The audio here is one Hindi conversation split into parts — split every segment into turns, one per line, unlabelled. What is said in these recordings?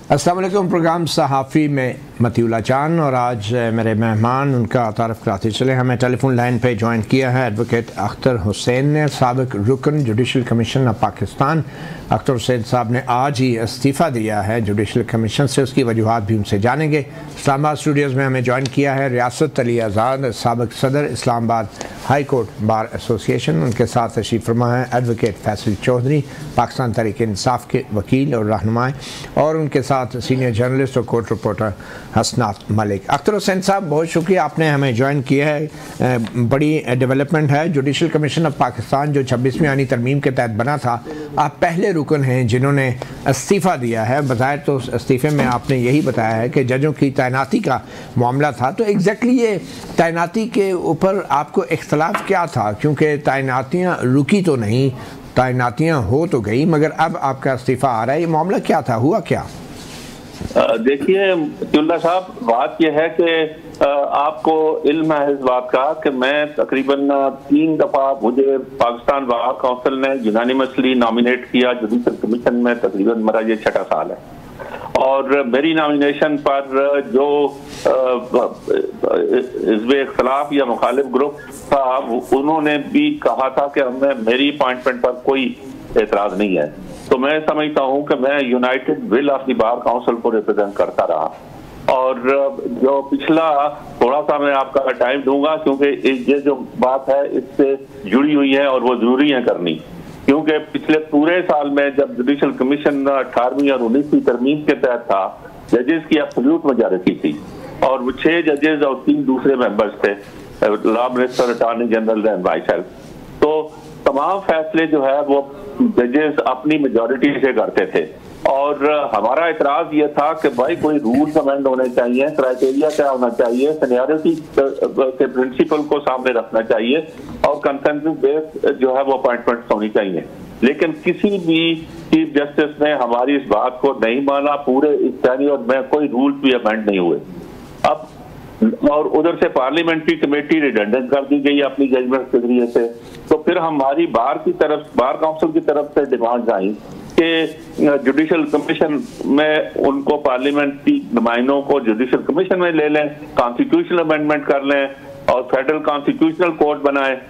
अस्सलाम वालेकुम। प्रोग्राम सहाफ़ी में मतीउल्लाह जान और आज मेरे मेहमान उनका तारफ़ कराते चले। हमें टेलीफोन लाइन पे ज्वाइन किया है एडवोकेट अख्तर हुसैन ने, साबिक़ रुकन judicial commission of Pakistan. Akhtar Hussain साहब ने आज ही इस्तीफ़ा दिया है जुडिशल कमीशन से, उसकी वजूहात भी उनसे जानेंगे। इस्लामाबाद स्टूडियोज़ में हमें ज्वाइन किया है रियासत अली आज़ाद, साबिक़ सदर Islamabad high court bar association. उनके साथ तशरीफ़ फरमा है एडवोकेट फैसल चौधरी, पाकिस्तान तहरीक इंसाफ के वकील और रहनुमा, और उनके साथ सीनियर जर्नलिस्ट और कोर्ट रिपोर्टर हसनात मलिक। अख्तर हुसैन साहब, बहुत शुक्रिया आपने हमें ज्वाइन किया है। बड़ी डेवलपमेंट है। जुडिशल कमीशन ऑफ पाकिस्तान जो 26वीं आनी तरमीम के तहत बना था, आप पहले रुकन हैं जिन्होंने इस्तीफ़ा दिया है। बज़ाहिर तो इस्तीफ़े में आपने यही बताया है कि जजों की तैनाती का मामला था, तो एग्जैक्टली ये तैनाती के ऊपर आपको इख्तलाफ क्या था? क्योंकि तैनातियाँ रुकी तो नहीं, तैनातियाँ हो तो गई, मगर अब आपका इस्तीफ़ा आ रहा है, ये मामला क्या था, हुआ क्या?
देखिए मतीउल्लाह साहब, बात यह है कि आपको इल्म है इस बात का कि मैं तकरीबन 3 दफा मुझे पाकिस्तान बार काउंसिल ने यूनानिमसली नॉमिनेट किया जुडिशल कमीशन में। तकरीबन मेरा ये 6ठा साल है और मेरी नॉमिनेशन पर जो हिज़्ब इख्तिलाफ या मुखालिफ ग्रुप था, उन्होंने भी कहा था कि हमें मेरी अपॉइंटमेंट पर कोई एतराज नहीं है। तो मैं समझता हूं कि मैं United will of the bar council को रिप्रेजेंट करता रहा। और जो पिछला थोड़ा सा मैं आपका टाइम दूंगा क्योंकि ये जो बात है इससे जुड़ी हुई है और वो जरूरी है करनी, क्योंकि पिछले पूरे साल में जब जुडिशल कमीशन 18वीं और 19वीं तरमीम के तहत था, जजेस की एब्सोल्यूट मेजॉरिटी थी और वो 6 जजेस और 3 दूसरे मेंबर्स थे, law minister, attorney general and vice health. तो तमाम फैसले जो है वो जजेस अपनी मेजॉरिटी से करते थे और हमारा इतराज ये था कि भाई कोई रूल्स अमेंड होने चाहिए, क्राइटेरिया क्या होना चाहिए, सीनियरिटी के प्रिंसिपल को सामने रखना चाहिए और कंसेंसस बेस्ड जो है वो अपॉइंटमेंट्स होनी चाहिए। लेकिन किसी भी चीफ जस्टिस ने हमारी इस बात को नहीं माना पूरे इस टेन्योर में, कोई रूल्स भी अमेंड नहीं हुए। अब और उधर से पार्लियामेंट्री कमेटी रिडंडेंट कर दी गई अपनी जजमेंट के जरिए से। तो फिर हमारी बार काउंसिल की तरफ से डिमांड आई कि जुडिशल कमीशन में उनको पार्लियामेंट्री नुमाइंदों को जुडिशल कमीशन में ले लें, कॉन्स्टिट्यूशनल अमेंडमेंट कर लें और फेडरल कॉन्स्टिट्यूशनल कोर्ट बनाए।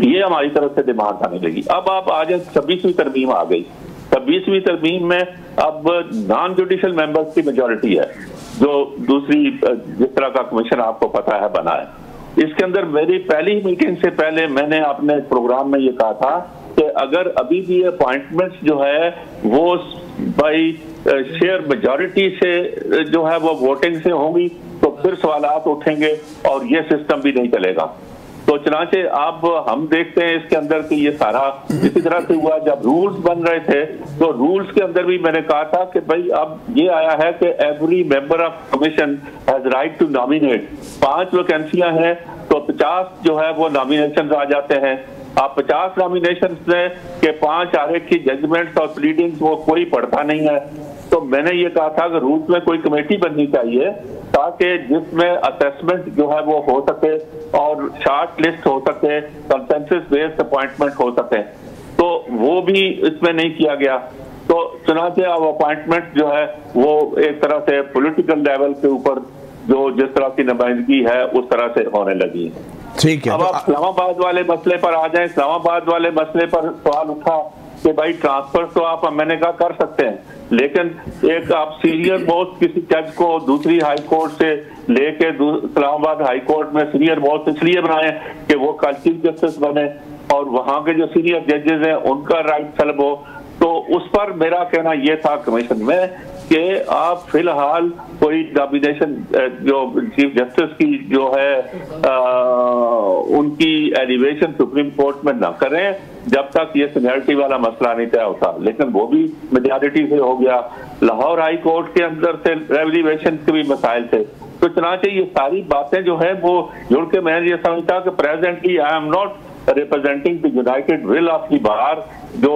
ये हमारी तरफ से डिमांड आने लगी। अब आप आ जाए 26वीं तरमीम आ गई। 26वीं तरमीम में अब नॉन जुडिशल मेंबर्स की मेजोरिटी है, जो दूसरी जिस तरह का कमीशन आपको पता है बना है। इसके अंदर मेरी पहली मीटिंग से पहले मैंने अपने प्रोग्राम में ये कहा था कि अगर अभी भी अपॉइंटमेंट्स जो है वो बाई शेयर मेजॉरिटी से जो है वो वोटिंग से होंगी तो फिर सवालात उठेंगे और ये सिस्टम भी नहीं चलेगा। तो चनाचे अब हम देखते हैं इसके अंदर कि ये सारा इसी तरह से हुआ। जब रूल्स बन रहे थे तो रूल्स के अंदर भी मैंने कहा था कि भाई अब ये आया है कि every member of commission has right to nominate. 5 वैकेंसियां हैं तो 50 जो है वो नॉमिनेशन आ जाते हैं। आप 50 नॉमिनेशन में के 5 आगे की जजमेंट्स और प्लीडिंग्स वो कोई पढ़ता नहीं है। तो मैंने ये कहा था कि रूल्स में कोई कमेटी बननी चाहिए ताकि जिसमें असेसमेंट जो है वो हो सके और शार्ट लिस्ट हो सके, कंसेंसस बेस्ड अपॉइंटमेंट हो सके। तो वो भी इसमें नहीं किया गया। तो चुनाचे अब अपॉइंटमेंट जो है वो एक तरह से पॉलिटिकल लेवल के ऊपर जो जिस तरह की नुमाइंदगी है उस तरह से होने लगी।
ठीक है।
अब आप इस्लामाबाद वाले मसले पर आ जाए। इस्लामाबाद वाले मसले पर सवाल उठा कि भाई ट्रांसफर तो आप मैंने कहा कर सकते हैं, लेकिन एक आप सीनियर मोस्ट किसी जज को दूसरी हाई कोर्ट से लेके इस्लामाबाद हाई कोर्ट में सीनियर मोस्ट इसलिए बनाए कि वो कल चीफ जस्टिस बने और वहां के जो सीनियर जजेस हैं उनका राइट सलब हो। तो उस पर मेरा कहना यह था कमीशन में कि आप फिलहाल कोई नॉमिनेशन जो चीफ जस्टिस की जो है उनकी एलिवेशन सुप्रीम कोर्ट में न करें जब तक ये सीनियरिटी वाला मसला नहीं तय होता। लेकिन वो भी मेजॉरिटी से हो गया। लाहौर हाई कोर्ट के अंदर से एलिवेशन के भी मसाइल थे। तो चनाचे ये सारी बातें जो है वो जुड़ के मैं ये समझता कि presently I am not representing the United will of the bar, जो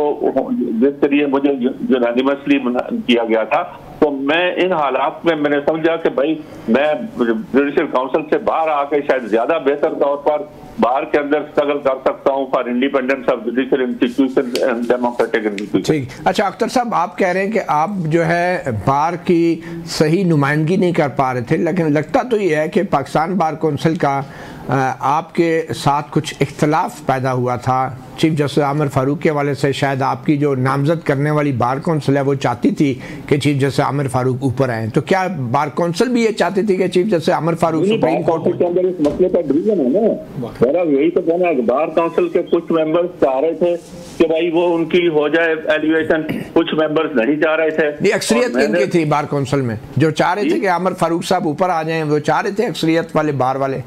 जिस तरीके मुझे यूनानिमसली किया गया था। तो मैं इन हालात में मैंने समझा कि भाई मैं जुडिशल काउंसिल से बाहर आके शायद ज्यादा बेहतर तौर पर बाहर के अंदर स्ट्रगल कर सकता हूं for independence of judicial institution and democratic institution.
ठीक। अच्छा अख्तर साहब, आप कह रहे हैं कि आप जो है बार की सही नुमाइंदगी नहीं कर पा रहे थे, लेकिन लगता तो ये है कि पाकिस्तान बार कौंसिल का आपके साथ कुछ इख्तलाफ पैदा हुआ था चीफ जस्टिस आमिर फारूक के हवाले से। शायद आपकी जो नामजद करने वाली बार कौंसिल है वो चाहती थी कि चीफ जस्टिस आमिर फारूक ऊपर आए, तो क्या बार कौंसिल भी ये चाहती थी कि chief justice Aamir Farooq supreme court
के अंदर इस मसले का डिवीजन है ना? मेरा यही तो कहना है, बार काउंसिल के कुछ मेंबर्स चाह रहे थे कि भाई वो उनकी हो जाए एलिवेशन, कुछ मेंबर्स नहीं चाह रहे थे।
ये अक्सरियत किनकी थी बार कौंसिल में जो चाह रहे थे कि आमिर फारूक साहब ऊपर आ जाएं? वो चाह रहे थे अक्सरियत वाले बार वाले?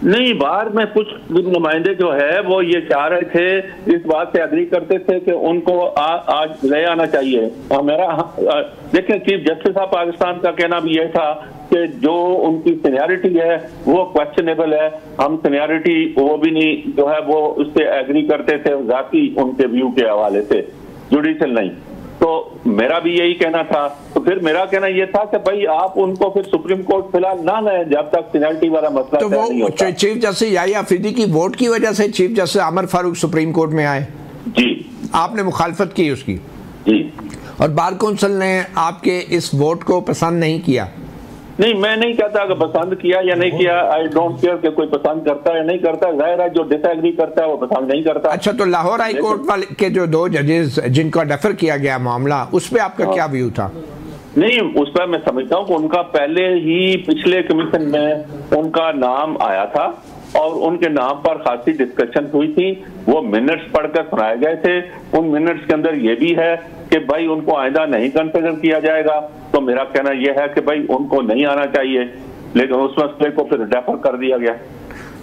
नहीं, बाहर में कुछ नुमाइंदे जो है वो ये चाह रहे थे, इस बात से एग्री करते थे कि उनको आज ले आना चाहिए। देखिए चीफ जस्टिस ऑफ पाकिस्तान का कहना भी यह था कि जो उनकी सीनियरिटी है वो क्वेश्चनेबल है, हम सीनियरिटी वो भी नहीं जो है वो उससे एग्री करते थे जाती उनके व्यू के हवाले से, जुडिशियल नहीं। तो मेरा भी यही कहना था। तो फिर मेरा कहना यह था कि भाई आप उनको फिर सुप्रीम कोर्ट फिलहाल ना लाएं जब तक सीनियरिटी वाला मसला
तो वो नहीं होता। चीफ जस्टिस याहिया अफरीदी की वोट की वजह से chief justice Aamir Farooq supreme court में आए?
जी।
आपने मुखालफत की उसकी?
जी। और
बार कौंसिल ने आपके इस वोट को पसंद नहीं किया?
नहीं, मैं नहीं कहता कि पसंद किया या नहीं किया, आई डोंट केयर कि कोई पसंद करता है या नहीं करता, जाहिर है जो डिसएग्री करता है वो पसंद नहीं करता।
अच्छा, तो लाहौर हाई कोर्ट वाले के जो 2 जजेस जिनका डेफर किया गया मामला, उस पर आपका क्या व्यू था?
नहीं, उस पर मैं समझता हूँ कि उनका पहले ही पिछले कमीशन में उनका नाम आया था और उनके नाम पर खासी डिस्कशन हुई थी, वो मिनट्स पढ़कर सुनाए गए थे। उन मिनट्स के अंदर ये भी है कि भाई उनको आइंदा नहीं कंसिडर किया जाएगा। तो मेरा कहना यह है कि भाई उनको नहीं आना चाहिए, लेकिन उस मसले को फिर डेफर कर दिया गया।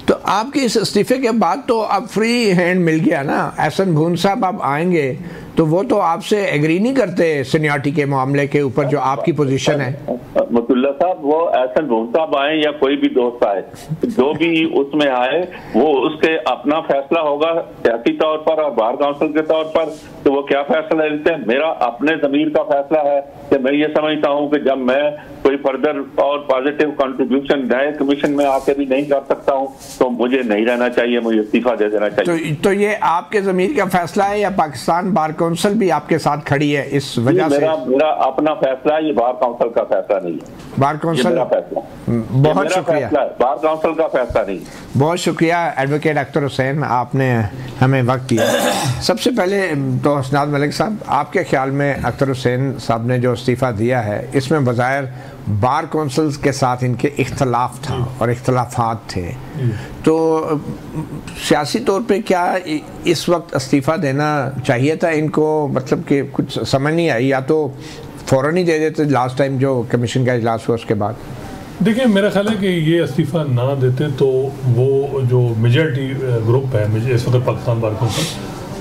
तो आपके इस इस्तीफे के बाद तो अब फ्री हैंड मिल गया ना? एहसन भून साहब आप आएंगे तो वो तो आपसे एग्री नहीं करते सीनियरिटी के मामले के ऊपर जो आपकी पोजीशन है।
मतुल्ला साहब, वो एहसन भून साहब आए या कोई भी दोस्त आए, जो भी उसमें आए वो उसके अपना फैसला होगा सियासी तौर पर और बार काउंसिल के तौर पर, तो वो क्या फैसला लेते हैं। मेरा अपने जमीर का फैसला है कि मैं ये समझता हूँ कि जब मैं कोई फर्दर और पॉजिटिव कंट्रीब्यूशन नए कमीशन में आके भी नहीं कर सकता हूँ तो मुझे नहीं रहना चाहिए, मुझे इस्तीफा दे देना चाहिए।
तो ये आपके जमीर का फैसला है या पाकिस्तान बार काउंसिल भी आपके साथ खड़ी है इस वजह से?
मेरा अपना फैसला है, ये बार काउंसिल का फैसला नहीं है।
बार काउंसिल
मेरा फैसला,
बहुत शुक्रिया।
बार काउंसिल का फैसला नहीं।
बहुत शुक्रिया एडवोकेट अख्तर हुसैन, आपने हमें वक्त दिया। सबसे पहले तो हसनात मलिक साहब, आपके ख्याल में अख्तर हुसैन साहब ने जो इस्तीफ़ा दिया है इसमें बज़ाहिर बार कौंसिल्स के साथ इनके इख्तलाफ था और इख्तलाफात थे, तो सियासी तौर पे क्या इस वक्त इस्तीफ़ा देना चाहिए था इनको? मतलब कि कुछ समझ नहीं आई, या तो फ़ौरन ही दे देते लास्ट टाइम जो कमीशन का इजलास हुआ उसके बाद?
देखिए, मेरा ख्याल है कि ये इस्तीफ़ा ना देते तो वो जो मेजॉरिटी ग्रुप है इस वक्त पाकिस्तान बार कौंसिल,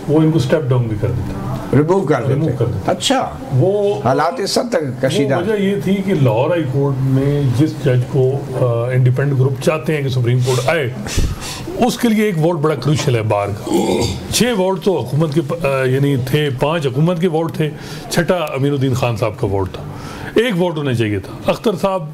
वो इनको स्टेप डाउन भी कर देता,
रिमूव कर देते। अच्छा,
वो
हालात इस हद तक कशीदा।
वजह ये थी कि लाहौर हाई कोर्ट में जिस जज को इंडिपेंडेंट ग्रुप चाहते हैं कि सुप्रीम कोर्ट आए, उसके लिए एक वोट बड़ा क्रूशल है बार का। 6 वोट तो हुकूमत के यानी थे, 5 हुकूमत के वोट थे, 6ठा अमीरुद्दीन खान साहब का वोट था। 1 वोट होना चाहिए था। अख्तर साहब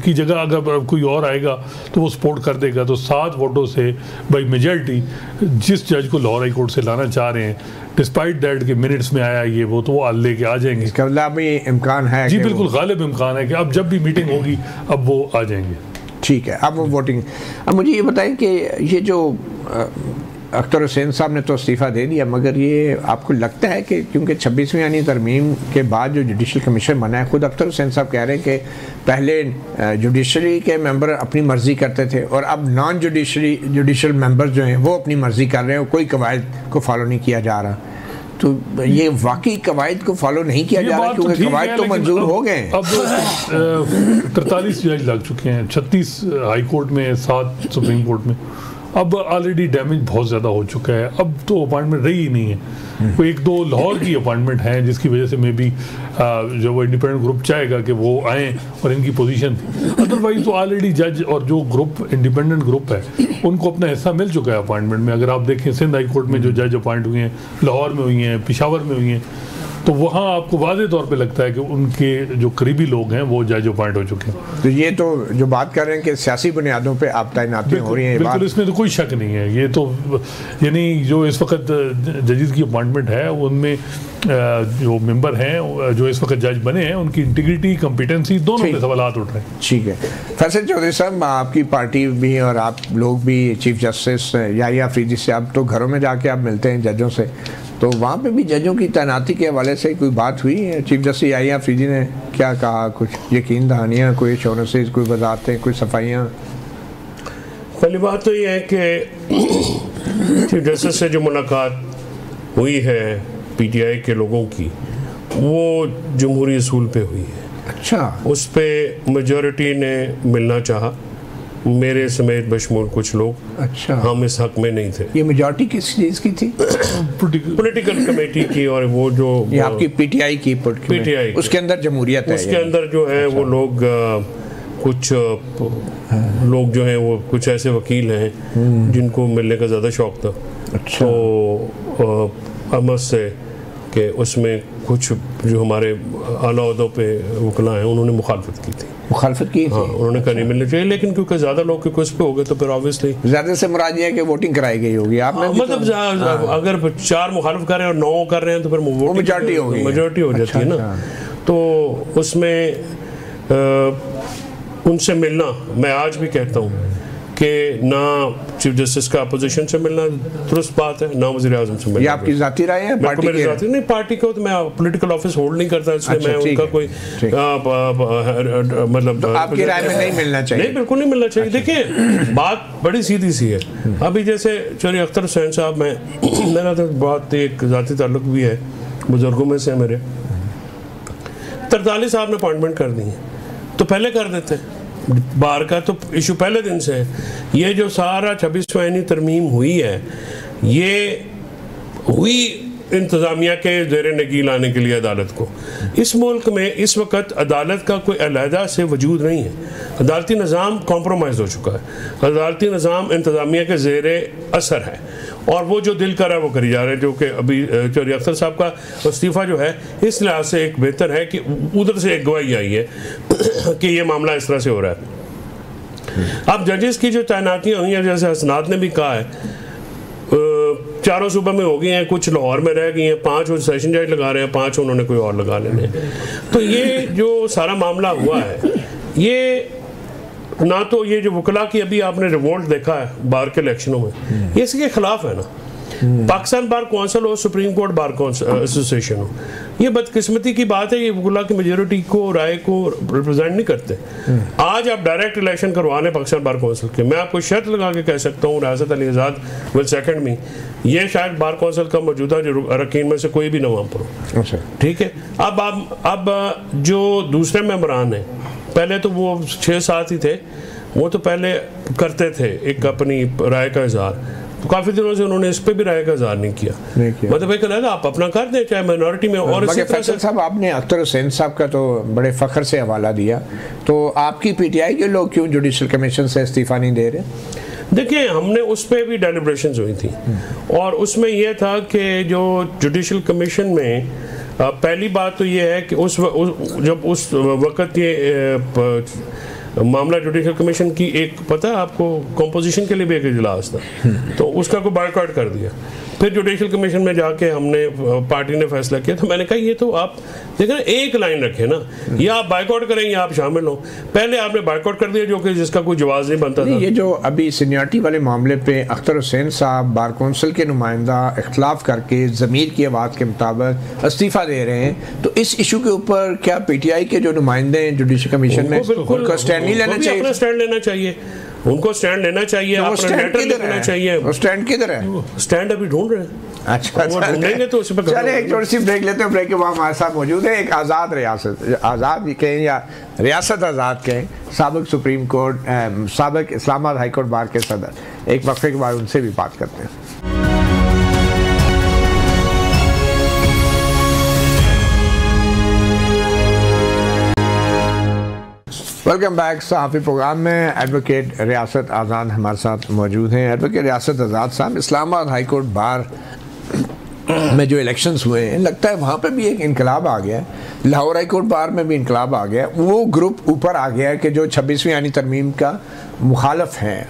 की जगह अगर कोई और आएगा तो वो सपोर्ट कर देगा, तो 7 वोटों से भाई मेजॉरिटी जिस जज को लाहौर हाई कोर्ट से लाना चाह रहे हैं, डिस्पाइट दैट के मिनट्स में आया ये वो, तो वो लेके आ जाएंगे।
इसका मतलब भी इम्कान है?
जी बिल्कुल, गालिब इम्कान है कि अब जब भी मीटिंग होगी अब वो आ जाएंगे।
ठीक है, अब वो वोटिंग। अब मुझे ये बताएं कि ये जो अख्तर हुसैन साहब ने तो इस्तीफ़ा दे दिया, मगर ये आपको लगता है कि क्योंकि 26वीं यानी तरमीम के बाद जो जुडिशल कमीशन बना है, खुद अख्तर हुसैन साहब कह रहे हैं कि पहले जुडिशरी के मेंबर अपनी मर्ज़ी करते थे और अब नॉन जुडिशल मेंबर जो हैं वो अपनी मर्ज़ी कर रहे हैं, कोई कवायद को फॉलो नहीं किया जा रहा, तो ये वाकई कवायद को फॉलो नहीं किया जा रहा क्योंकि कवायद तो मंजूर हो गए।
अब 43 जज लग चुके हैं, 36 हाई कोर्ट में, 7 सुप्रीम कोर्ट में। अब ऑलरेडी डैमेज बहुत ज़्यादा हो चुका है, अब तो अपॉइंटमेंट रही ही नहीं है। कोई 1-2 लाहौर की अपॉइंटमेंट है जिसकी वजह से मे बी जो वो इंडिपेंडेंट ग्रुप चाहेगा कि वो आएँ और इनकी पोजीशन थी, अदरवाइज तो ऑलरेडी जज और जो ग्रुप इंडिपेंडेंट ग्रुप है उनको अपना हिस्सा मिल चुका है अपॉइंटमेंट में। अगर आप देखें सिंध हाई कोर्ट में जो जज अपॉइंट हुए हैं, लाहौर में हुई हैं, पेशावर में हुई हैं, तो वहाँ आपको वाज़े तौर पे लगता है कि उनके जो करीबी लोग हैं वो जज अपॉइंट हो चुके हैं।
तो ये तो जो बात कर रहे हैं कि सियासी बुनियादों पे आप तैनाती हो रही है,
बिल्कुल इसमें तो कोई शक नहीं है। ये तो यानी जो इस वक्त जजेस की अपॉइंटमेंट है उनमें जो मेंबर हैं जो इस वक्त जज बने हैं उनकी इंटीग्रिटी कॉम्पिटेंसी दोनों पे सवालात उठ रहे हैं।
ठीक है फैसल चौधरी साहब, आपकी पार्टी भी और आप लोग भी चीफ जस्टिस याहिया अफरीदी से अब तो घरों में जाके आप मिलते हैं जजों से, तो वहाँ पे भी जजों की तैनाती के हवाले से कोई बात हुई है? चीफ जस्टिस याहिया अफरीदी ने क्या कहा? कुछ यकीन दहानियाँ, कोई एश्योरेंसेस, कोई वजारतें, कोई सफाइयाँ?
पहली बात तो ये है कि चीफ जस्टिस से जो मुलाकात हुई है पीटीआई के लोगों की, वो जमहूरी असूल पे हुई है।
अच्छा,
उस पे मेजॉरिटी ने मिलना चाहा, मेरे समेत बशमूल कुछ लोग।
अच्छा,
हम इस हक में नहीं थे।
ये मेजॉरिटी किस चीज़ की थी?
पॉलिटिकल कमेटी की, और वो जो
ये आपकी पीटीआई की
PTI
उसके अंदर जमहूरियत है,
उसके अंदर जो है वो लोग कुछ लोग जो हैं वो कुछ ऐसे वकील हैं जिनको मिलने का ज़्यादा शौक था।
अच्छा,
तो अमद से कि उसमें कुछ जो हमारे आला ओहदों पे वकला हैं उन्होंने मुखालफत की थी।
मुखालफत की?
हाँ, उन्होंने कहा नहीं मिलने चाहिए, लेकिन क्योंकि ज़्यादा लोग क्योंकि उस पर हो गए तो फिर ऑब्वियसली
ज़्यादा से मुराद ये है कि वोटिंग कराई गई होगी। आपने
मतलब अगर 4 मुखालफ कर रहे हैं और 9 कर रहे हैं तो फिर
मेजॉरिटी होगी,
मेजॉरिटी हो जाती है ना। तो उसमें उनसे मिलना, मैं आज भी कहता हूँ कि ना चीफ जस्टिस का अपोजिशन से मिलना दुरुस्त बात है, ना वज़ीर आज़म से मिलना।
ये आपकी ज़ाती राय है? पार्टी की
नहीं, पार्टी को तो मैं पॉलिटिकल ऑफिस होल्ड नहीं करता, इसलिए मैं उनका कोई मतलब
आपकी राय में नहीं मिलना चाहिए?
नहीं, बिल्कुल नहीं मिलना चाहिए। देखिए बात बड़ी सीधी सी है। अभी जैसे चौधरी अख्तर हुसैन साहब, मेरा तो बहुत एक ज़ाती ताल्लुक भी है, बुजुर्गों में से मेरे 43 साहब ने अपॉइंटमेंट कर दी है, तो पहले कर देते। बार का तो इशू पहले दिन से है। ये जो सारा 26वां आईनी तरमीम हुई है, ये हुई इंतज़ामिया के ज़ेर नगी लाने के लिए अदालत को। इस मुल्क में इस वक्त अदालत का कोई अलहदा से वजूद नहीं है। अदालती निज़ाम कॉम्प्रोमाइज़ हो चुका है। अदालती निज़ाम इंतज़ामिया के ज़ेर असर है, और वो जो दिल कर रहा है वो करी जा रहे हैं। जो कि अभी चौधरी अख्तर साहब का इस्तीफ़ा जो है इस लिहाज से एक बेहतर है कि उधर से एक गवाही आई है कि ये मामला इस तरह से हो रहा है। अब जजेस की जो तैनातियाँ हुई हैं, जैसे हसनात ने भी कहा है, 4 सूबे में हो गई हैं, कुछ लाहौर में रह गई हैं, 5 वो सेशन जज लगा रहे हैं, 5 उन्होंने कोई और लगा लेने। तो ये जो सारा मामला हुआ है, ये ना तो ये जो वकला की अभी आपने रिवोल्ट देखा है बार के इलेक्शनों में, ये इसके खिलाफ है ना। पाकिस्तान बार कौंसिल हो, सुप्रीम कोर्ट बार एसोसिएशन हो, ये बदकिस्मती की बात है। ये वकला की मेजोरिटी को, राय को रिप्रेजेंट नहीं करते। आज आप डायरेक्ट इलेक्शन करवा लें पाकिस्तान बार कौंसिल के, मैं आपको शर्त लगा के कह सकता हूँ, रियासत अली आज़ाद विल सेकंड मी, ये शायद बार कौंसिल का मौजूदा जो अरकान में से कोई भी नवाम हो। ठीक है, अब जो दूसरे मेंबरान हैं, पहले तो वो 6-7 ही थे, वो तो पहले करते थे एक अपनी राय का इजहार, तो काफ़ी दिनों से उन्होंने इस पे भी राय का इजहार नहीं किया। मतलब एक अलग आप अपना कर दें, चाहे माइनॉरिटी में। और इसी तरह से
साहब, आपने अख्तर हुसैन साहब का तो बड़े फ़ख्र से हवाला दिया, तो आपकी पीटीआई के लोग क्यों जुडिशल कमीशन से इस्तीफ़ा नहीं दे रहे?
देखिए, हमने उस पर भी डेलिब्रेशंस हुई थी, और उसमें यह था कि जो जुडिशल कमीशन में पहली बात तो ये है कि जब उस वक़्त ये मामला जुडिशल कमीशन की एक पता है आपको, कंपोजिशन के लिए भी एक इजलास था, तो उसका को बायकॉट कर दिया। फिर जुडिशल कमीशन में जाके हमने पार्टी ने फैसला किया, तो मैंने कहा ये तो आप देखें ना, एक लाइन रखे ना, या आप बायकॉट करें या आप शामिल हो। पहले आपने बायकॉट कर दिया, जो कि जिसका कोई जवाब नहीं बनता था।
ये जो अभी सीनियरिटी वाले मामले पे अख्तर हुसैन साहब बार कौंसिल के नुमाइंदा इख्तलाफ करके ज़मीर की आवाज़ के मुताबिक इस्तीफ़ा दे रहे हैं, तो इस इशू के ऊपर क्या पीटीआई के जो नुमाइंदे हैं जुडिशल कमीशन में, उनको स्टैंड नहीं लेना चाहिए?
अपना स्टैंड लेना चाहिए, उनको स्टैंड लेना चाहिए, अपना लेटर लिखना चाहिए।
वो स्टैंड किधर है?
स्टैंड अभी ढूंढ रहे हैं।
अच्छा,
ढूंढेंगे तो उस पर
चले एक छोटी सी ब्रेक लेते हैं। ब्रेक के बाद हमारे साथ मौजूद है एक आज़ाद रियासत, आज़ाद कहें या रियासत आज़ाद कहें, साबिक सुप्रीम कोर्ट, साबिक इस्लामाबाद हाई कोर्ट बार के सदर। एक वक्फे के बाद उनसे भी बात करते हैं। Welcome back. सहाफ़ी प्रोग्राम में एडवोकेट रियासत आज़ाद हमारे साथ मौजूद हैं। एडवोकेट रियासत आज़ाद साहब, इस्लामाबाद हाई कोर्ट बार में जो इलेक्शंस हुए हैं, लगता है वहाँ पे भी एक इनकलाब आ गया है। लाहौर हाई कोर्ट बार में भी इनकलाब आ गया है, वो ग्रुप ऊपर आ गया है कि जो 26वीं आईनी तरमीम का मुखालफ है।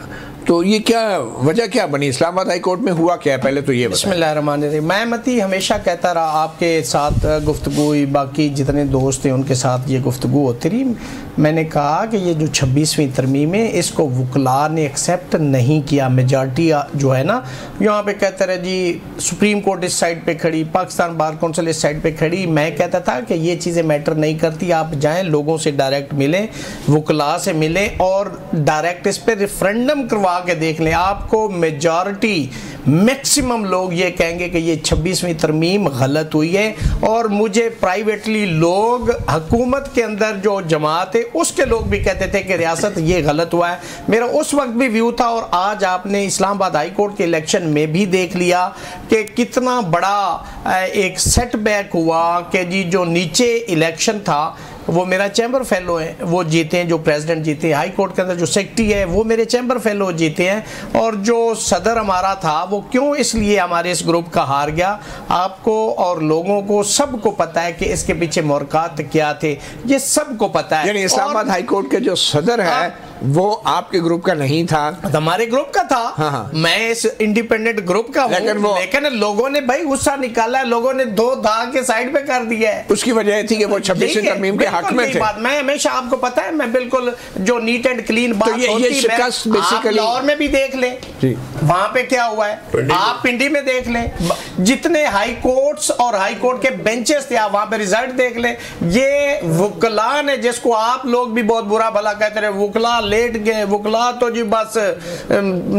तो ये क्या वजह क्या बनी? इस्लामाबाद हाई कोर्ट में हुआ क्या है, पहले तो ये बताएं।
बिस्मिल्लाहिर्रहमानिर्रहीम। मैं मती हमेशा कहता रहा, आपके साथ गुफ्तगू, बाकी जितने दोस्त हैं उनके साथ ये गुफ्तगू होती रही। मैंने कहा कि ये जो 26वीं तरमीम है इसको वकला ने एक्सेप्ट नहीं किया। मेजॉरिटी जो है ना, यहाँ पे कहते रहे जी सुप्रीम कोर्ट इस साइड पे खड़ी, पाकिस्तान बार कौंसिल इस साइड पे खड़ी। मैं कहता था कि ये चीज़ें मैटर नहीं करती, आप जाएँ लोगों से डायरेक्ट मिलें, वकला से मिलें और डायरेक्ट इस पर रेफरेंडम करवा के देख लें। आपको मेजॉरिटी मैक्सिमम लोग ये कहेंगे कि ये 26वीं तरमीम गलत हुई है। और मुझे प्राइवेटली लोग, हुकूमत के अंदर जो जमात है उसके लोग भी कहते थे कि रियासत ये गलत हुआ है। मेरा उस वक्त भी व्यू था, और आज आपने इस्लामाबाद हाई कोर्ट के इलेक्शन में भी देख लिया कि कितना बड़ा एक सेटबैक हुआ कि जी जो नीचे इलेक्शन था वो मेरा चैम्बर फेलो है, वो जीते हैं, जो प्रेसिडेंट जीते हैं हाई कोर्ट के अंदर, जो सेक्रेटरी है वो मेरे चैम्बर फेलो जीते हैं। और जो सदर हमारा था वो क्यों इसलिए हमारे इस ग्रुप का हार गया, आपको और लोगों को सबको पता है कि इसके पीछे मुरक़ात क्या थे, ये सबको पता है।
यानी इस्लामाबाद हाई कोर्ट के जो सदर है वो आपके ग्रुप का नहीं था?
हमारे ग्रुप का था।
हाँ।
मैं इस इंडिपेंडेंट ग्रुप का हूं, लेकिन लोगों ने भाई गुस्सा निकाला है, लोगों ने दो दाग के साइड पे कर दिया है।
उसकी वजह थी कि वो 26वीं तरमीम के हक में थे।
मैं हमेशा, आपको पता है, मैं बिल्कुल जो नीट एंड क्लीन बात होती है, आप लाहौर में भी देख लें वहां पे क्या हुआ है, आप पिंडी में देख लें, जितने हाई कोर्ट्स और हाई कोर्ट के बेंचेस थे आप वहां पे रिजल्ट देख लें। ये वकला ने, जिसको आप लोग भी बहुत बुरा भला कहते रहे, वकला लेट गए, वकला तो जी बस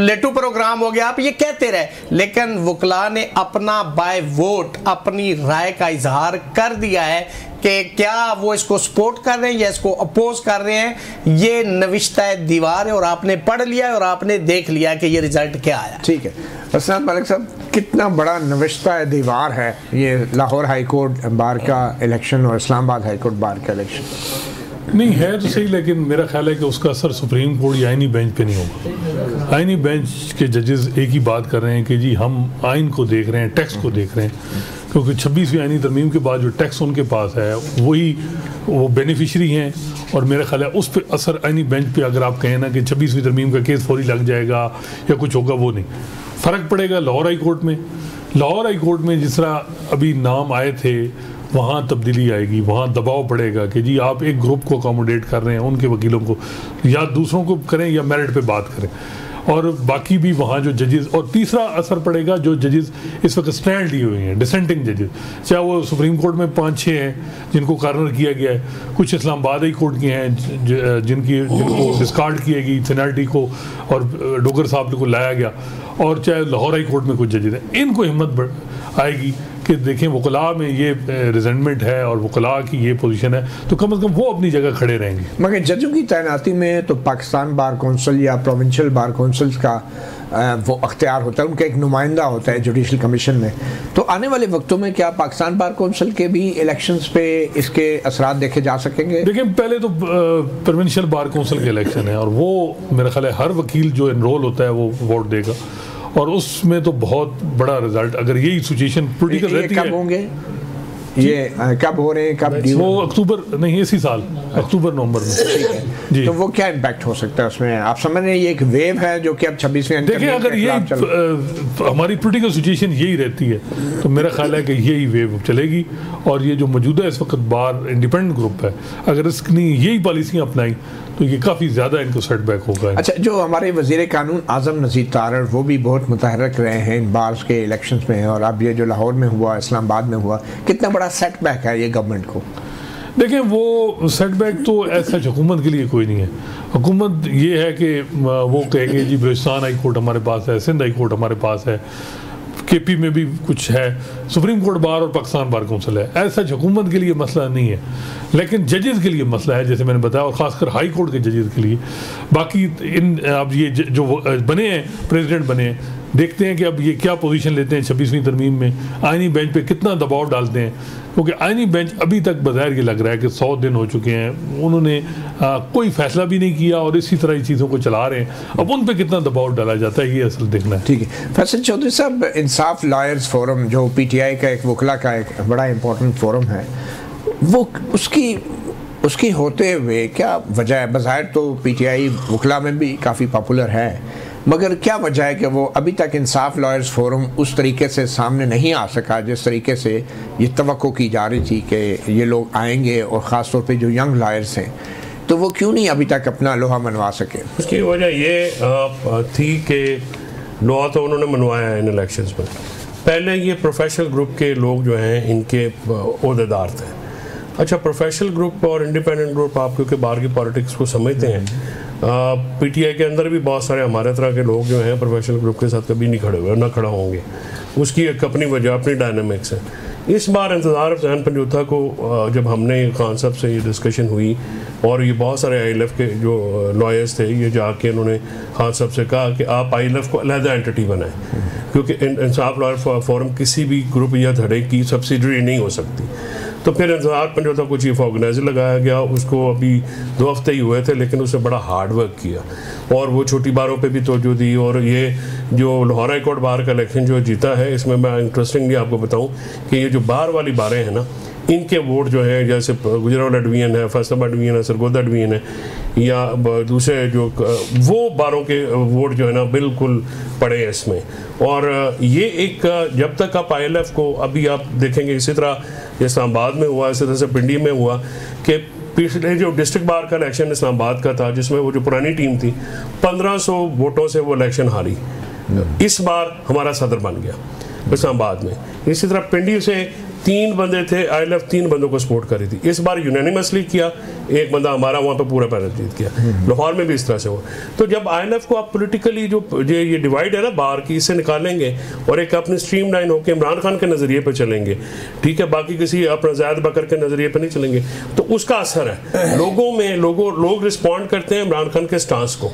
लेटू प्रोग्राम हो गया, आप ये कहते रहे, लेकिन वकला ने अपना बाय वोट अपनी राय का इजहार कर दिया है कि क्या वो इसको सपोर्ट कर रहे हैं या इसको अपोज कर रहे हैं। ये नविश्ता दीवार है और आपने पढ़ लिया है और आपने देख लिया कि ये रिजल्ट क्या आया।
ठीक है हसन मलिक साहब, कितना बड़ा नविश्ता दीवार है ये लाहौर हाई कोर्ट बार का इलेक्शन और इस्लामाबाद हाई कोर्ट बार का इलेक्शन?
नहीं है तो सही, लेकिन मेरा ख्याल है कि उसका असर सुप्रीम कोर्ट या आईनी बेंच पे नहीं होगा। आईनी बेंच के जजेस एक ही बात कर रहे हैं कि जी हम आइन को देख रहे हैं, टैक्स को देख रहे हैं, क्योंकि 26वीं आईनी तरमीम के बाद जो टैक्स उनके पास है वही वो बेनिफिशरी हैं। और मेरा ख्याल है उस पर असर आईनी बेंच पे, अगर आप कहें ना कि 26वीं तरमीम का केस फौरी लग जाएगा या कुछ होगा, वो नहीं। फ़र्क पड़ेगा लाहौर हाई कोर्ट में। लाहौर हाई कोर्ट में जिस तरह अभी नाम आए थे वहाँ तब्दीली आएगी, वहाँ दबाव पड़ेगा कि जी आप एक ग्रुप को अकोमोडेट कर रहे हैं, उनके वकीलों को, या दूसरों को करें या मेरिट पे बात करें, और बाकी भी वहाँ जो जजेस। और तीसरा असर पड़ेगा जो जजेस इस वक्त स्टैंड लिए हुए हैं, डिसेंटिंग जजेस, चाहे वो सुप्रीम कोर्ट में 5-6 हैं जिनको कार्नर किया गया है, कुछ इस्लामाबाद हाई कोर्ट के हैं जिनको डिस्कार्ड किया गई सीनियरिटी को और डोगर साहब को लाया गया, और चाहे लाहौर हाई कोर्ट में कुछ जजेस हैं। इनको हिम्मत आएगी कि देखें वकला में ये रिजेंटमेंट है और वकला की ये पोजीशन है, तो कम से कम वो अपनी जगह खड़े रहेंगे।
मगर जजों की तैनाती में तो पाकिस्तान बार कौंसिल या प्रोविंशियल बार कौंसिल्स का वो अख्तियार होता है, उनका एक नुमाइंदा होता है जुडिशल कमीशन में। तो आने वाले वक्तों में क्या पाकिस्तान बार कौंसिल के भी इलेक्शंस पे इसके असरात देखे जा सकेंगे?
देखिए, पहले तो प्रोविंशियल बार कौंसिल के इलेक्शन है, और वो मेरा ख्याल है हर वकील जो एनरोल होता है वो वोट देगा, और उसमें तो बहुत बड़ा रिजल्ट, अगर यही सिचुएशन पॉलिटिकल रहती है।
कब होंगे ये, कब हो रहे हैं, कब
वो अक्टूबर नहीं, इसी साल अक्टूबर नवंबर में
जी। तो वो क्या इम्पैक्ट हो सकता है उसमें? आप समझ रहे हैं ये एक वेव है जो कि अब 26वीं,
देखिए अगर ये हमारी पॉलिटिकल सिचुएशन यही रहती है तो मेरा ख्याल है कि यही वेव चलेगी, और ये जो मौजूदा इस वक्त बार इंडिपेंडेंट ग्रुप है, अगर इसने यही पॉलिसियाँ अपनाई तो ये काफ़ी ज़्यादा इनको सेटबैक होगा।
अच्छा, जो हमारे वज़ीर कानून आज़म नज़ीर तारड़, वो भी बहुत मुतहर्रिक रहे हैं इन बार्स के इलेक्शंस में, और अब ये जो लाहौर में हुआ, इस्लामाबाद में हुआ, कितना बड़ा सेटबैक है ये गवर्नमेंट को?
देखिए, वो सेटबैक तो ऐसा हुकूमत के लिए कोई नहीं है। हुकूमत ये है कि वो कहेगी जी बलूचिस्तान हाई कोर्ट हमारे पास है, सिंध हाई कोर्ट हमारे पास है, KP में भी कुछ है, सुप्रीम कोर्ट बार और पाकिस्तान बार कौंसिल है। ऐसा हुकूमत के लिए मसला नहीं है, लेकिन जजेस के लिए मसला है, जैसे मैंने बताया, और ख़ासकर हाई कोर्ट के जजेस के लिए। बाकी इन अब ये जो बने हैं, प्रेसिडेंट बने हैं, देखते हैं कि अब ये क्या पोजीशन लेते हैं 26वीं तरमीम में, आईनी बेंच पे कितना दबाव डालते हैं, क्योंकि आईनी बेंच अभी तक बज़ाहिर ये लग रहा है कि 100 दिन हो चुके हैं, उन्होंने कोई फैसला भी नहीं किया और इसी तरह चीज़ों को चला रहे हैं। अब उन पे कितना दबाव डाला जाता है ये असल देखना है।
ठीक है फैसल चौधरी साहब, इंसाफ लॉयर्स फोरम जो PTI का एक वकला का एक बड़ा इंपॉर्टेंट फोरम है, वो उसकी होते हुए क्या वजह है? बज़ाहिर तो PTI वकला में भी काफ़ी पॉपुलर है, मगर क्या वजह है कि वो अभी तक इंसाफ लॉयर्स फोरम उस तरीके से सामने नहीं आ सका जिस तरीके से ये तवक्को की जा रही थी कि ये लोग आएंगे, और ख़ास तौर पे जो यंग लॉयर्स हैं, तो वो क्यों नहीं अभी तक अपना लोहा मनवा सके? उसकी
वजह ये थी कि लोहा तो उन्होंने मनवाया है इन इलेक्शंस में। पहले ये प्रोफेशनल ग्रुप के लोग जो हैं इनके ओहदेदार थे। अच्छा, प्रोफेशनल ग्रुप और इंडिपेंडेंट ग्रुप आप क्योंकि बाहर की पॉलिटिक्स को समझते हैं, PTI के अंदर भी बहुत सारे हमारे तरह के लोग जो हैं प्रोफेशनल ग्रुप के साथ कभी नहीं खड़े हुए, ना खड़ा होंगे। उसकी एक अपनी वजह, अपनी डायनामिक्स है। इस बार इंतज़ार अफजान पंजोथा को जब हमने खान साहब से ये डिस्कशन हुई और ये बहुत सारे ILF के जो लॉयर्स थे, ये जाके उन्होंने खान साहब से कहा कि आप ILF को अलहदा एंटिटी बनाएं, क्योंकि इंसाफ लॉयर फोरम किसी भी ग्रुप या धड़े की सब्सिडरी नहीं हो सकती। तो फिर इंतज़ार पंजोथा को चीफ ऑर्गेनाइजर लगाया गया। उसको अभी 2 हफ्ते ही हुए थे, लेकिन उसने बड़ा हार्ड वर्क किया और वो छोटी बारों पे भी तवज्जो दी। और ये जो लाहौर हाई कोर्ट बार का इलेक्शन जो जीता है, इसमें मैं इंटरेस्टिंगली आपको बताऊं कि ये जो बाहर वाली बारें हैं ना, इनके वोट जो है, जैसे गुजरावाला डिवीजन है, फैसलाबाद डिवीजन है, सरगोदा डिवीजन है, या दूसरे जो वो बारों के वोट जो है ना बिल्कुल पड़े हैं इसमें। और ये एक जब तक आप ILF को, अभी आप देखेंगे इसी तरह इस्लामाबाद में हुआ, इसी तरह से पिंडी में हुआ कि पिछले जो डिस्ट्रिक्ट बार का इलेक्शन इस्लामाबाद का था, जिसमें वो जो पुरानी टीम थी 1500 वोटों से वो इलेक्शन हारी। इस बार हमारा सदर बन गया इस्लामाबाद में। इसी तरह पिंडी से 3 बंदे थे, ILF 3 बंदों को सपोर्ट करी थी। इस बार यूनानिमसली किया, एक बंदा हमारा वहाँ पे पूरा पैनल जीत गया। लाहौर में भी इस तरह से हुआ। तो जब ILF को आप पॉलिटिकली जो ये डिवाइड है ना बाहर की, इससे निकालेंगे और एक अपनी स्ट्रीम लाइन होकर इमरान खान के नज़रिए पर चलेंगे, ठीक है, बाकी किसी अपना ज़ैद बकर के नज़रिए पर नहीं चलेंगे, तो उसका असर है लोगों में। लोग रिस्पॉन्ड करते हैं इमरान खान के स्टांस को,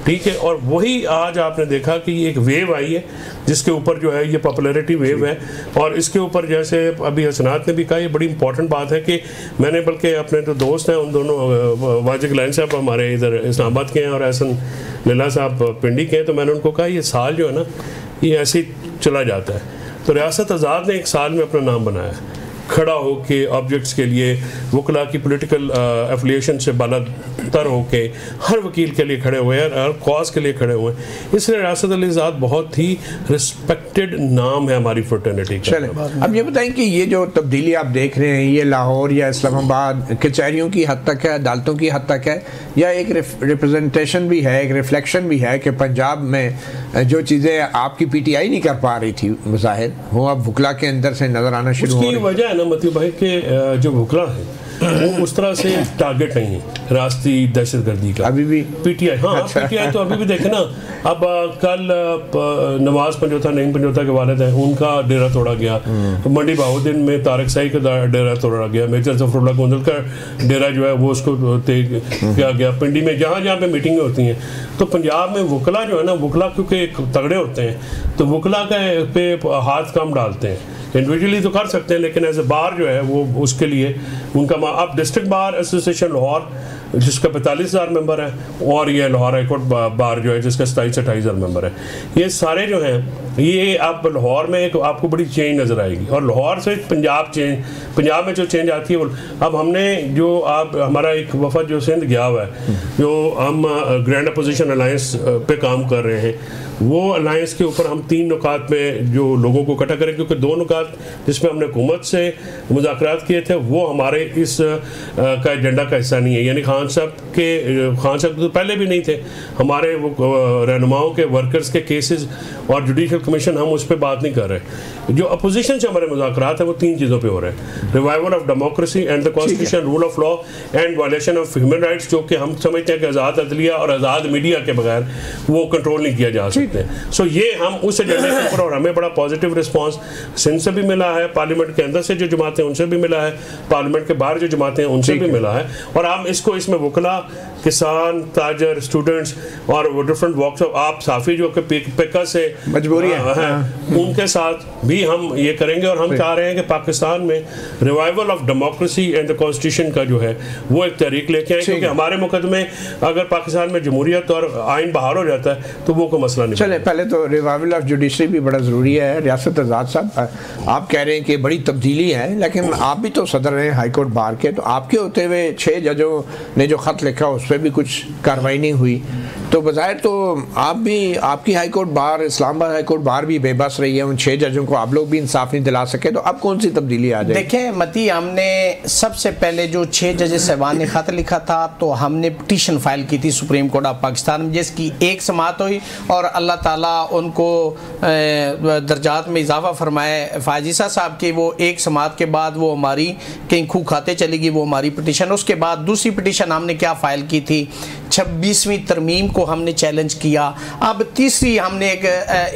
ठीक है। और वही आज आपने देखा कि एक वेव आई है जिसके ऊपर जो है ये पॉपुलैरिटी वेव है। और इसके ऊपर जैसे अभी हसनात ने भी कहा, ये बड़ी इंपॉर्टेंट बात है कि मैंने बल्कि अपने जो दोस्त हैं उन दोनों वाजिद लाइन साहब हमारे इधर इस्लामाबाद के हैं और एहसन लीला साहब पिंडी के हैं, तो मैंने उनको कहा ये साल जो है ना ये ऐसे ही चला जाता है। तो रियासत आज़ाद ने एक साल में अपना नाम बनाया, खड़ा होके ऑब्जेक्ट्स के लिए, वकला की पॉलिटिकल एफिलिएशन से बालातर होके हर वकील के लिए खड़े हुए हैं, हर कॉज के लिए खड़े हुए हैं। इसलिए रियासत अली आज़ाद बहुत ही रिस्पेक्टेड नाम है हमारी फ्रेटर्निटी का।
चलें, अब ये बताएं कि ये जो तब्दीली आप देख रहे हैं, ये लाहौर या इस्लामाबाद कचहरियों की हद तक है, अदालतों की हद तक है, या एक रिप्रेजेंटेशन भी है, एक रिफ्लेक्शन भी है कि पंजाब में जो चीज़ें आपकी PTI नहीं कर पा रही थी ज़ाहिर, वो अब वकला के अंदर से नज़र आना शुरू हो रही है?
वजह है ना मतलब भाई के जो वकला है वो उस तरह से टारगेट नहीं है राष्ट्रीय दहशतगर्दी का अभी भी PTI। हाँ अच्छा। PTI तो अभी भी देखे ना, अब कल नवाज पंजोथा, नईम पंजोथा के वालिद हैं, उनका डेरा तोड़ा गया। मंडी बहाउद्दीन में तारक साई का डेरा तोड़ा गया। मेजर जफरुल्लाह गोंदल का डेरा जो है वो उसको किया गया। पिंडी में जहाँ जहाँ पे मीटिंगें होती हैं, तो पंजाब में वकला जो है ना, वकला क्योंकि तगड़े होते हैं तो वकला का पे हाथ कम डालते हैं। इंडिविजुअली तो कर सकते हैं, लेकिन एज ए बार जो है वो उसके लिए उनका अब डिस्ट्रिक्ट बार एसोसिएशन लाहौर जिसका 45,000 मेंबर है, और ये लाहौर हाईकोर्ट बार जो है जिसका 27 से 28,000 मेंबर है, ये सारे जो हैं ये आप लाहौर में एक आपको बड़ी चेंज नज़र आएगी। और लाहौर से पंजाब में जो चेंज आती है वो अब हमने जो आप हमारा एक वफद जो सिंध गया हुआ है, जो हम ग्रैंड अपोजिशन अलायंस पे काम कर रहे हैं, वो अलायंस के ऊपर हम 3 नुकात में जो लोगों को इकट्ठा करें, क्योंकि 2 नुकात जिसमें हमने हुकूमत से मुज़ाकरात किए थे वो हमारे इस का एजेंडा का हिस्सा नहीं है। यानी खान साहब तो पहले भी नहीं थे, हमारे वो रहनुमाओं के वर्कर्स के केसेस और जुडिशल कमीशन, हम उस पर बात नहीं कर रहे। जो अपोजिशन से हमारे मुज़ाकरात है वो 3 चीज़ों पे हो रहे हैं, revival of democracy and the constitution, rule of law and violation of human rights, जो कि हम समझते हैं कि आज़ाद अदलिया और आज़ाद मीडिया के बगैर वो कंट्रोल नहीं किया जा सकते। सो ये हम उस एजेंडे के ऊपर, और हमें बड़ा पॉजिटिव रिस्पॉन्स सिंध से भी मिला है, पार्लियामेंट के अंदर से जो जमातें उनसे भी मिला है, पार्लियामेंट के बाहर जो जमातें हैं उनसे भी मिला है, और हम इसको इसमें वकला, किसान, ताजर, स्टूडेंट्स और डिफरेंट वॉक्स ऑफ, आप साफी जो कि पिका से
मजबूरी है,
उनके साथ भी हम ये करेंगे। और हम चाह रहे हैं कि पाकिस्तान में revival of democracy and the constitution का जो है वो एक तहरीक लेके आए, क्योंकि हमारे मुकदमे अगर पाकिस्तान में जमहूरियत और आइन बहाल हो जाता है तो वो कोई मसला नहीं।
चले, पहले तो रिवाइवल ऑफ जुडिशरी भी बड़ा ज़रूरी है। रियासत आज़ाद साहब, आप कह रहे हैं कि बड़ी तब्दीली है, लेकिन आप भी तो सदर हैं हाई कोर्ट बार के, तो आपके होते हुए 6 जजों ने जो ख़त लिखा उस पर भी कुछ कार्रवाई नहीं हुई, तो बज़ाहिर तो आप भी, आपकी high court bar, Islamabad high court bar भी बेबस रही है, उन 6 जजों को आप लोग भी इंसाफ नहीं दिला सके, तो अब कौन सी तब्दीली आ जाए?
देखें मती, हमने सबसे पहले जो 6 जज साहबान ने खत लिखा था, तो हमने पिटीशन फाइल की थी सुप्रीम कोर्ट ऑफ पाकिस्तान में, जिसकी 1 समाअत हुई और अल्लाह ताला उनको दर्जात में इजाफा फरमाए। फाजिसा साहब की वो 1 समाअत के बाद वो हमारी कहीं खू खाते चली गई वो हमारी पिटीशन। उसके बाद दूसरी पिटीशन हमने क्या फाइल की थी, 26वीं तरमीम को हमने चैलेंज किया। अब तीसरी हमने एक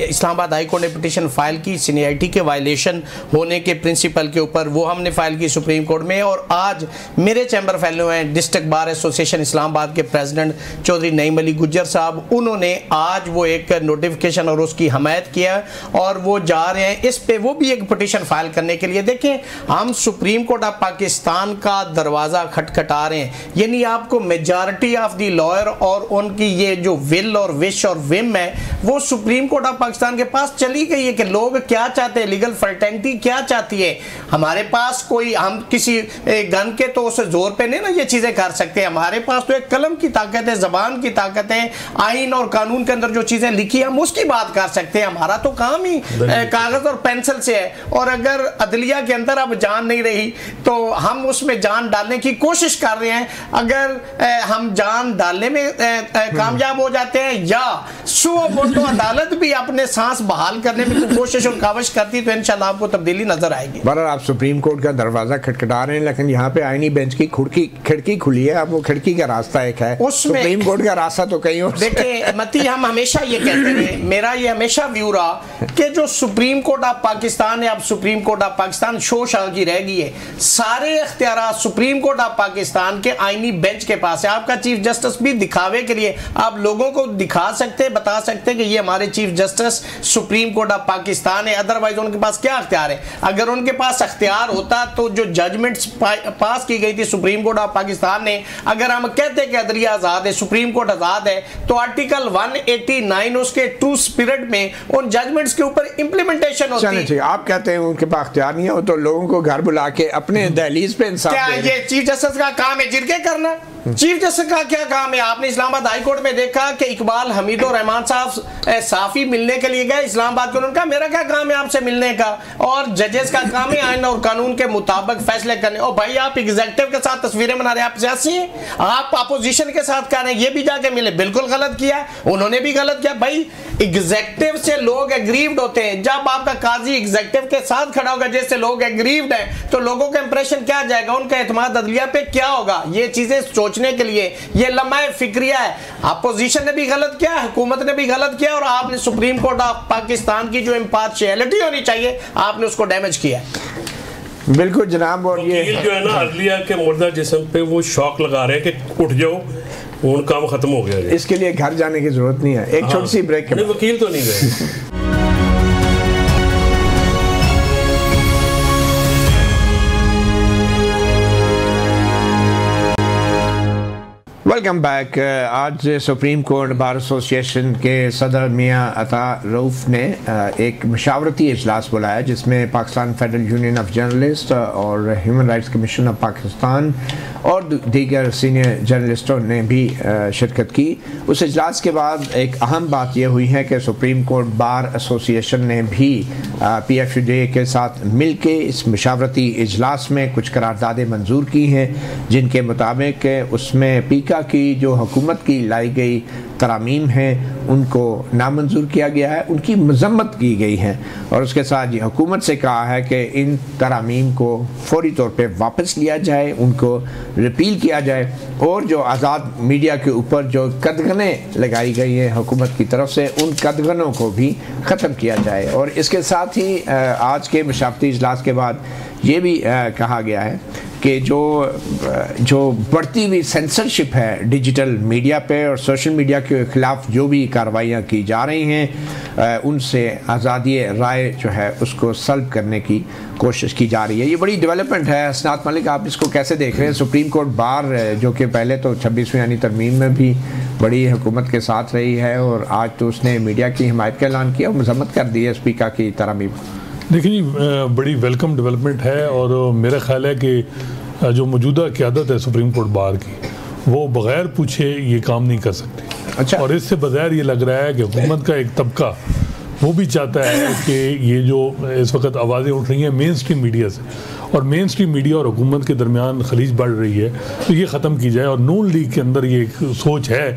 इस्लामाबाद हाई कोर्ट ने पिटीशन फाइल की सीनियरिटी के वायलेशन होने के प्रिंसिपल के ऊपर, वो हमने फाइल की सुप्रीम कोर्ट में। और आज मेरे चैम्बर फेलो हैं डिस्ट्रिक्ट बार एसोसिएशन इस्लामाबाद के प्रेसिडेंट चौधरी नईम अली गुज्जर साहब, उन्होंने आज वो एक नोटिफिकेशन और उसकी हमायत किया और वो जा रहे हैं इस पे वो भी एक पिटीशन फाइल करने के लिए। देखें, हम सुप्रीम कोर्ट ऑफ पाकिस्तान का दरवाज़ा खटखटा रहे हैं, यानी आपको मेजॉरिटी ऑफ दी लॉयर और उनकी ये जो विल और विश और विम है वो सुप्रीम कोर्ट ऑफ पाकिस्तान के पास चली गई है कि लोग क्या चाहते हैं, लीगल फर्टेनिटी क्या चाहती है। हमारे पास कोई, हम किसी गन के तो उसे जोर पे नहीं ना ये चीज़ें कर सकते हैं, हमारे पास तो एक कलम की ताकत है, जबान की ताकत है, आइन और कानून के अंदर जो चीज़ें लिखी हम उसकी बात कर सकते हैं। हमारा तो काम ही कागज़ और पेंसिल से है, और अगर अदलिया के अंदर अब जान नहीं रही तो हम उसमें जान डालने की कोशिश कर रहे हैं। अगर हम जान डालने में कामयाब हो जाते हैं या सुओ मोटो अदालत भी अपने सांस बहाल करने में कोशिश और काविश करती तो इंशाल्लाह आपको तब्दीली नजर आएगी।
बहरहाल आप सुप्रीम कोर्ट का दरवाजा खटखटा रहे हैं, लेकिन यहाँ पे आईनी बेंच की खिड़की खुली है, अब वो खिड़की का रास्ता एक है, उसमें सुप्रीम कोर्ट का रास्ता तो कहीं और।
देखिए मती, हम हमेशा ये कहते हैं, मेरा ये हमेशा व्यू रहा कि जो सुप्रीम कोर्ट ऑफ पाकिस्तान है, अब सुप्रीम कोर्ट ऑफ पाकिस्तान शोशाह की रह गई है, सारे इख्तियार सुप्रीम कोर्ट ऑफ पाकिस्तान के आईनी बेंच के पास है। आपका चीफ जस्टिस भी दिखावे के लिए आप लोगों को दिखा सकते हैं, बता सकते हैं कि ये हमारे chief justice supreme court of Pakistan है, अदरवाइज उनके पास क्या अख्तियार है। अगर उनके पास अख्तियार होता तो जो जजमेंट्स पास की गई थी सुप्रीम कोर्ट ऑफ पाकिस्तान ने, अगर हम कहते कि अदलिया आजाद है, सुप्रीम कोर्ट आजाद है, तो आर्टिकल 189 उसके ट्रू स्पिरिट में उन जजमेंट्स के ऊपर इंप्लीमेंटेशन होती है।
आप कहते हैं उनके पास अख्तियार नहीं है, तो लोगों को घर बुला के अपने दहलीज पे इंसाफ
क्या ये चीफ जस्टिस का काम है जिरके करना? चीफ जस्टिस का क्या काम है? आपने इस्लामाबाद हाई कोर्ट में देखा कि इकबाल हमीद और रहमान साहब साफी मिलने के लिए गए इस्लामाबाद को, उनका मेरा क्या काम है आपसे मिलने का, और जजेस का काम है आइन और कानून के मुताबिक फैसले करने। और भाई आप एग्जीक्यूटिव के साथ तस्वीरें बना रहे हैं, आप सियासी हैं, आप अपोजिशन के साथ कर रहे हैं, ये भी जाके मिले, बिल्कुल गलत किया, उन्होंने भी गलत किया। भाई एग्जीक्यूटिव से लोग एग्रीव्ड होते हैं, जब आपका काजी एग्जीक्यूटिव के साथ खड़ा होगा जैसे लोग एग्रीव्ड हैं तो लोगों का इंप्रेशन क्या जाएगा, उनका एतमाद अदलिया पे क्या होगा? ये चीजें सोचने के लिए ये लम्हा फिक्रिया है। अपोजिशन ने भी गलत किया, हुकूमत ने भी गलत किया, और आपने सुप्रीम कोर्ट ऑफ पाकिस्तान की जो इम्पार्शियलिटी होनी चाहिए आपने उसको डैमेज किया।
बिल्कुल जनाब। और ये
जो है ना अदलिया के मुर्दा जिस्म पे वो शौक लगा रहे हैं कि उठ जाओ, उन काम खत्म हो गया,
इसके लिए घर जाने की जरूरत नहीं है। एक छोटी सी ब्रेक के बाद
वकील तो नहीं गए।
Welcome back. आज सुप्रीम कोर्ट बार एसोसिएशन के सदर मियां अता रऊफ ने एक मशावरती इजलास बुलाया जिसमें Pakistan federal union of journalist और human rights commission of Pakistan और दीगर सीनियर जर्नलिस्टों ने भी शिरकत की। उस इजलास के बाद एक अहम बात यह हुई है कि सुप्रीम कोर्ट बार एसोसिएशन ने भी PFUJ के साथ मिल के इस मशावरती इजलास में कुछ करारदादें मंजूर की हैं, जिनके मुताबिक उसमें पीका की जो हुकूमत की लाई गई तरामीम हैं उनको नामंजूर किया गया है, उनकी मजम्मत की गई है और उसके साथ ये हुकूमत से कहा है कि इन तरामीम को फौरी तौर पे वापस लिया जाए, उनको रिपील किया जाए और जो आज़ाद मीडिया के ऊपर जो कदगने लगाई गई हैं हुकूमत की तरफ से उन कदगनों को भी ख़त्म किया जाए। और इसके साथ ही आज के मशावरती इजलास के बाद ये भी कहा गया है कि जो बढ़ती हुई सेंसरशिप है डिजिटल मीडिया पे और सोशल मीडिया के ख़िलाफ़ जो भी कार्रवाइयाँ की जा रही हैं उनसे आज़ादी राय जो है उसको सल्ब करने की कोशिश की जा रही है। ये बड़ी डेवलपमेंट है। हसनात मलिक, आप इसको कैसे देख रहे हैं? सुप्रीम कोर्ट बार जो कि पहले तो 26वीं यानी तरमीम में भी बड़ी हुकूमत के साथ रही है और आज तो उसने मीडिया की हिमायत का ऐलान किया और मजम्मत कर दी है स्पीकर की तरमीम।
देखिए जी, बड़ी वेलकम डेवलपमेंट है और मेरा ख्याल है कि जो मौजूदा क़यादत है सुप्रीम कोर्ट बार की वो बग़ैर पूछे ये काम नहीं कर सकती।
अच्छा। और
इससे बग़ैर ये लग रहा है कि हुकूमत का एक तबका वो भी चाहता है कि ये जो इस वक्त आवाज़ें उठ रही हैं मेन स्ट्रीम मीडिया से और मेन स्ट्रीम मीडिया और हुकूमत के दरमियान खलीज बढ़ रही है तो ये ख़त्म की जाए। और नून लीग के अंदर ये एक सोच है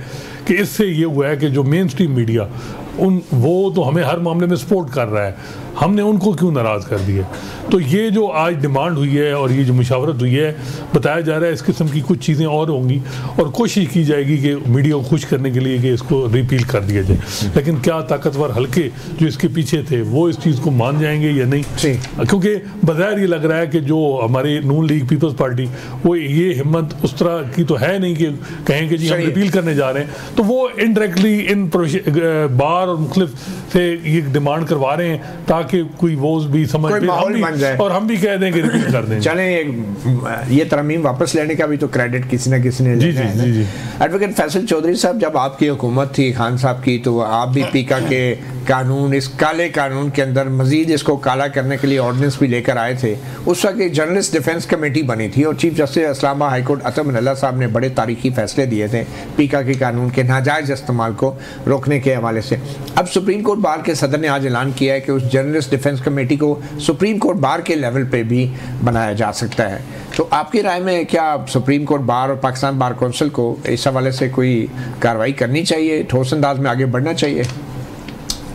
कि इससे ये हुआ है कि जो मेन स्ट्रीम मीडिया वो तो हमें हर मामले में सपोर्ट कर रहा है, हमने उनको क्यों नाराज़ कर दिया। तो ये जो आज डिमांड हुई है और ये जो मुशावरत हुई है, बताया जा रहा है इस किस्म की कुछ चीज़ें और होंगी और कोशिश की जाएगी कि मीडिया को खुश करने के लिए कि इसको रिपील कर दिया जाए। लेकिन क्या ताकतवर हल्के जो इसके पीछे थे वो इस चीज़ को मान जाएंगे या नहीं? क्योंकि बज़ाहिर ये लग रहा है कि जो हमारी नून लीग पीपल्स पार्टी वो ये हिम्मत उस तरह की तो है नहीं कि कहें कि जी हम रिपील करने जा रहे हैं, तो वो इनडायरेक्टली इन बार और मुख्तलिफ से ये डिमांड करवा रहे हैं ताकि कोई वो भी समझ और हम भी कह दें कि रिपील कर दें।
चलें, ये तरमीम वापस लेने का भी तो क्रेडिट किसी न किसी ने लेना है ना। एडवोकेट फैसल चौधरी साहब, जब आपकी हुकूमत थी खान साहब की तो आप भी पीका के कानून, इस काले कानून के अंदर मजीद इसको काला करने के लिए ऑर्डिनेंस भी लेकर आए थे। उस वक्त एक जर्नलिस्ट डिफेंस कमेटी बनी थी और chief justice Islamabad high court अतम अल्लाह साहब ने बड़े तारीखी फैसले दिए थे पीका के कानून के नाजायज़ इस्तेमाल को रोकने के हवाले से। अब सुप्रीम कोर्ट बार के सदर ने आज ऐलान किया है कि उस जर्नलिस्ट डिफेंस कमेटी को सुप्रीम कोर्ट बार के लेवल पे भी बनाया जा सकता है। तो आपकी राय में क्या सुप्रीम कोर्ट बार और पाकिस्तान बार कौंसिल को इस हवाले से कोई कार्रवाई करनी चाहिए, ठोस अंदाज में आगे बढ़ना चाहिए?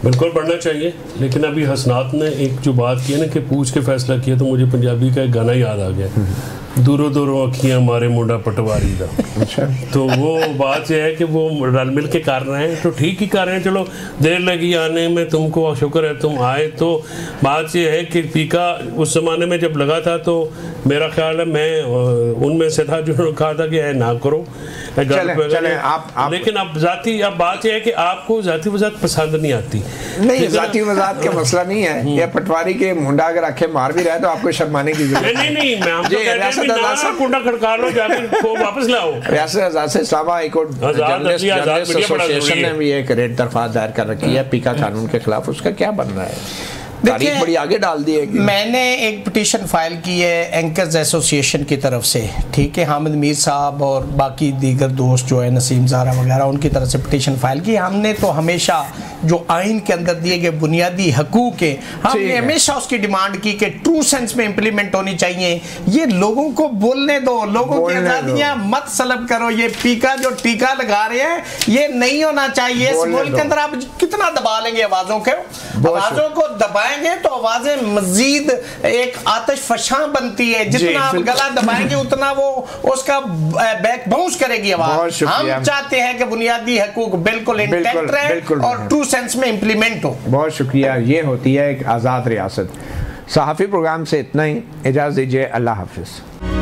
बिल्कुल बढ़ना चाहिए, लेकिन अभी हसनात ने एक जो बात की है ना कि पूछ के फैसला किया, तो मुझे पंजाबी का एक गाना याद आ गया, दूरों दूरों अखियां मारे मुंडा पटवारी का।
अच्छा।
तो वो बात यह है कि वो रल मिल के कर रहे हैं तो ठीक ही कर रहे हैं। चलो देर लगी आने में, तुमको शुक्र है तुम आए। तो बात यह है कि पीका उस ज़माने में जब लगा था तो मेरा ख्याल है मैं उनमें से था जो कहा था कि ना करो।
चले, आप
लेकिन अब बात यह है कि आपको जाती वजात पसंद नहीं आती।
नहीं, जाती वजात का मसला नहीं है। ये पटवारी के मुंडा अगर आंखें मार भी रहा है तो आपको शर्माने की जरूरत
नहीं। कुंडा खड़का लो, जाके वापस लाओ।
रियासत आज़ाद से Islamabad high court journalist association ने भी एक रेड दरख्वास्त दायर कर रखी है पीका कानून के खिलाफ। उसका क्या बन रहा है? तारीख बड़ी आगे डाल दी है कि
मैंने एक पिटीशन फाइल की है एंकर्स एसोसिएशन की तरफ से, ठीक है, हामिद मीर साहब और बाकी दीगर दोस्त जो है नसीम ज़ारा वगैरह उनकी तरफ से पिटीशन फाइल की। हमने तो हमेशा जो आइन के अंदर दिए गए बुनियादी हकूक़ है हमने हमेशा उसकी डिमांड की कि ट्रू सेंस में इम्प्लीमेंट होनी चाहिए। ये लोगों को बोलने दो, लोगों की आज़ादियाँ मत सलब करो। ये पीका जो टीका लगा रहे हैं ये नहीं होना चाहिए। इस मुल्क के अंदर आप कितना दबा लेंगे आवाज़ों को दबाएंगे तो आवाजें मजीद एक आतिश फशां बनती है। जितना आप गला दबाएंगे उतना वो उसका बैक बाउंस करेगी आवाज। हम चाहते हैं कि बुनियादी हकूक बिल्कुल इंटैक्ट रहे और ट्रू सेंस में इंप्लीमेंट हो।
बहुत शुक्रिया। ये होती है एक आज़ाद रियासत। सहाफ़ी प्रोग्राम से इतना ही, इजाज़त दीजिए। अल्लाह हाफिज़।